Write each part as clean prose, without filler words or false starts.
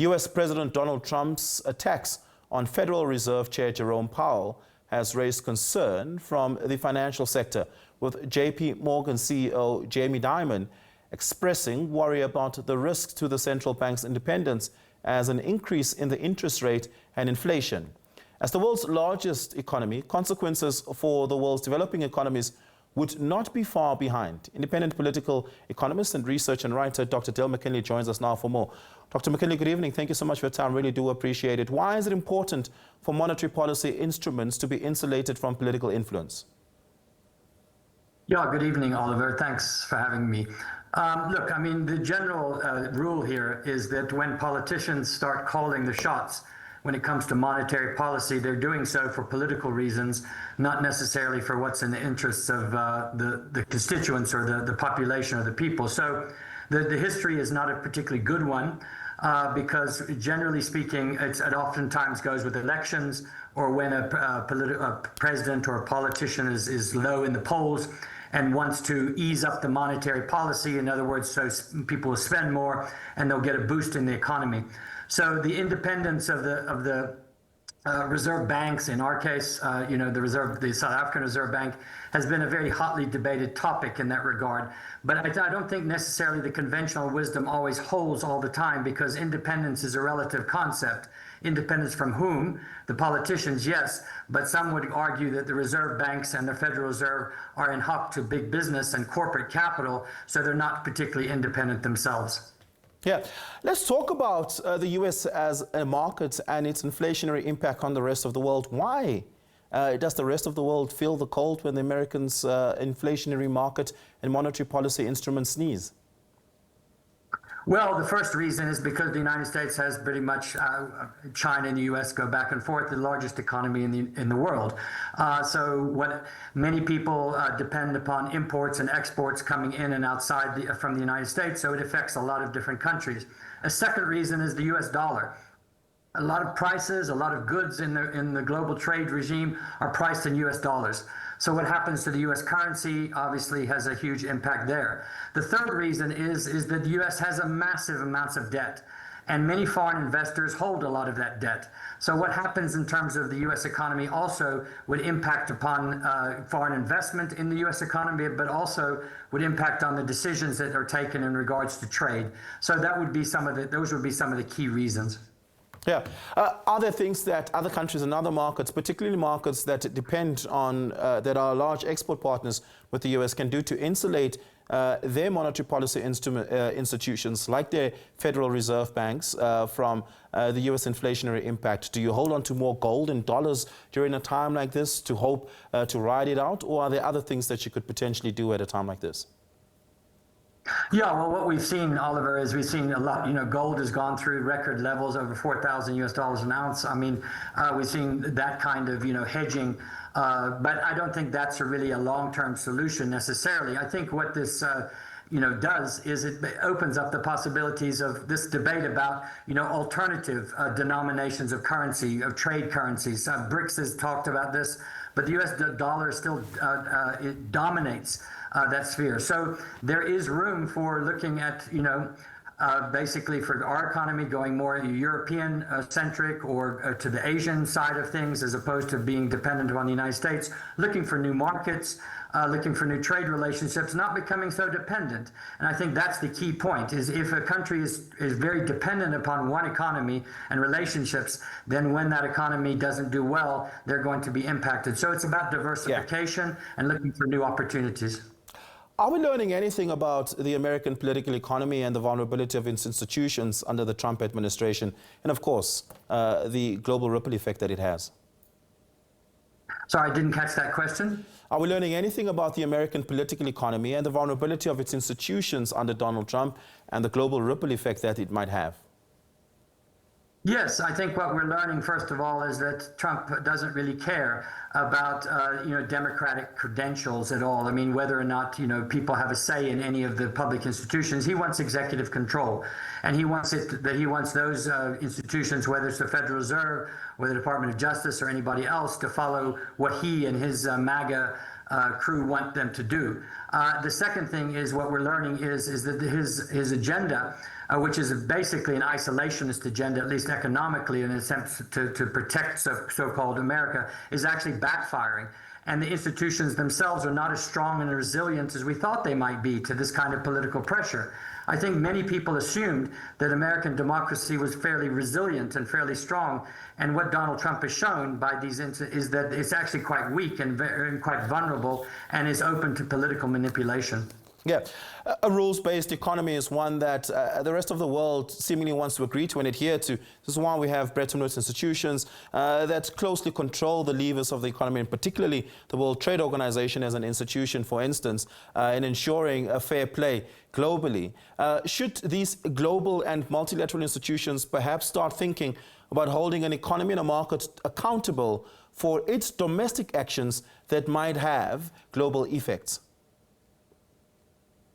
U.S. President Donald Trump's attacks on Federal Reserve Chair Jerome Powell has raised concern from the financial sector, with J.P. Morgan CEO Jamie Dimon expressing worry about the risk to the central bank's independence as an increase in the interest rate and inflation. As the world's largest economy, consequences for the world's developing economies would not be far behind. Independent political economist and researcher and writer Dr. Dale McKinley joins us now for more. Dr. McKinley, good evening. Thank you so much for your time. Really do appreciate it. Why is it important for monetary policy instruments to be insulated from political influence? Yeah, good evening, Oliver. Thanks for having me. Look, I mean, the general rule here is that when politicians start calling the shots when it comes to monetary policy, they're doing so for political reasons, not necessarily for what's in the interests of the constituents or the population or the people. So the history is not a particularly good one because generally speaking, it oftentimes goes with elections or when a president or a politician is low in the polls and wants to ease up the monetary policy. In other words, so people will spend more and they'll get a boost in the economy. So the independence of the reserve banks, in our case, the South African Reserve Bank, has been a very hotly debated topic in that regard. But I don't think necessarily the conventional wisdom always holds all the time, because independence is a relative concept. Independence from whom? The politicians, yes, but some would argue that the reserve banks and the Federal Reserve are in hock to big business and corporate capital, so they're not particularly independent themselves. Yeah, let's talk about the U.S. as a market and its inflationary impact on the rest of the world. Why does the rest of the world feel the cold when the Americans' inflationary market and monetary policy instruments sneeze? Well, the first reason is because the United States has pretty much China and the U.S. go back and forth, the largest economy in the world. So what many people depend upon imports and exports coming in and outside from the United States, so it affects a lot of different countries. A second reason is the U.S. dollar. A lot of prices, a lot of goods in the global trade regime are priced in U.S. dollars. So what happens to the U.S. currency obviously has a huge impact there. The third reason is that the U.S. has a massive amounts of debt, and many foreign investors hold a lot of that debt. So what happens in terms of the U.S. economy also would impact upon foreign investment in the U.S. economy, but also would impact on the decisions that are taken in regards to trade. So that would be those would be some of the key reasons. Yeah. Are there things that other countries and other markets, particularly markets that depend on, that are large export partners with the U.S., can do to insulate their monetary policy institutions, like their Federal Reserve banks, from the U.S. inflationary impact? Do you hold on to more gold and dollars during a time like this to hope to ride it out, or are there other things that you could potentially do at a time like this? Yeah, well, what we've seen, Oliver, is we've seen a lot. Gold has gone through record levels, over $4,000 an ounce. I mean, we've seen that kind of, hedging. But I don't think that's really a long-term solution necessarily. I think what this, does is it opens up the possibilities of this debate about, alternative denominations of currency, of trade currencies. BRICS has talked about this, but the U.S. dollar still it dominates that sphere. So there is room for looking at, basically for our economy going more European-centric or to the Asian side of things, as opposed to being dependent on the United States, looking for new markets, looking for new trade relationships, not becoming so dependent. And I think that's the key point, is if a country is very dependent upon one economy and relationships, then when that economy doesn't do well, they're going to be impacted. So it's about diversification and looking for new opportunities. Are we learning anything about the American political economy and the vulnerability of its institutions under the Trump administration, and of course, the global ripple effect that it has? Sorry, I didn't catch that question. Are we learning anything about the American political economy and the vulnerability of its institutions under Donald Trump and the global ripple effect that it might have? Yes, I think what we're learning, first of all, is that Trump doesn't really care about, democratic credentials at all. I mean, whether or not, people have a say in any of the public institutions. He wants executive control, and he wants those institutions, whether it's the Federal Reserve or the Department of Justice or anybody else, to follow what he and his MAGA crew want them to do. The second thing is what we're learning is that his agenda which is basically an isolationist agenda, at least economically, in an attempt to protect so-called America, is actually backfiring. And the institutions themselves are not as strong and resilient as we thought they might be to this kind of political pressure. I think many people assumed that American democracy was fairly resilient and fairly strong. And what Donald Trump has shown by these is that it's actually quite weak and quite vulnerable and is open to political manipulation. Yeah, a rules-based economy is one that the rest of the world seemingly wants to agree to and adhere to. This is why we have Bretton Woods institutions that closely control the levers of the economy, and particularly the World Trade Organization as an institution, for instance, in ensuring a fair play globally. Should these global and multilateral institutions perhaps start thinking about holding an economy and a market accountable for its domestic actions that might have global effects?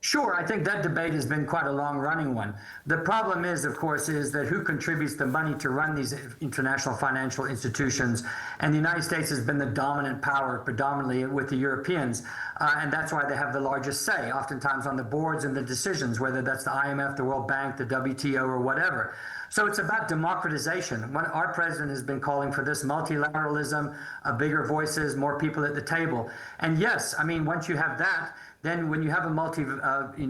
Sure, I think that debate has been quite a long-running one. The problem is, of course, is that who contributes the money to run these international financial institutions? And the United States has been the dominant power, predominantly with the Europeans, and that's why they have the largest say, oftentimes on the boards and the decisions, whether that's the IMF, the World Bank, the WTO, or whatever. So it's about democratization. Our president has been calling for this multilateralism, bigger voices, more people at the table. And yes, I mean, once you have that, then when you have a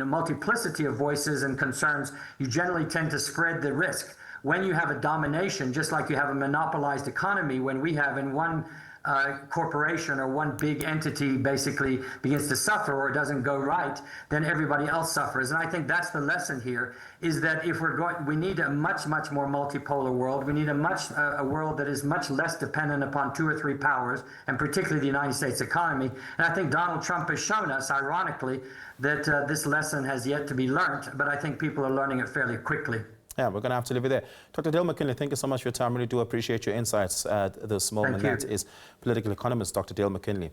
multiplicity of voices and concerns, you generally tend to spread the risk. When you have a domination, just like you have a monopolized economy, when we have in one corporation or one big entity basically begins to suffer or doesn't go right, then everybody else suffers. And I think that's the lesson here, is that if we need a much more multipolar world. We need a world that is much less dependent upon 2 or 3 powers, and particularly the United States economy. And I think Donald Trump has shown us, ironically, that this lesson has yet to be learned, but I think people are learning it fairly quickly. Yeah, we're going to have to leave it there. Dr. Dale McKinley, thank you so much for your time. Really do appreciate your insights at this moment. That is political economist Dr. Dale McKinley.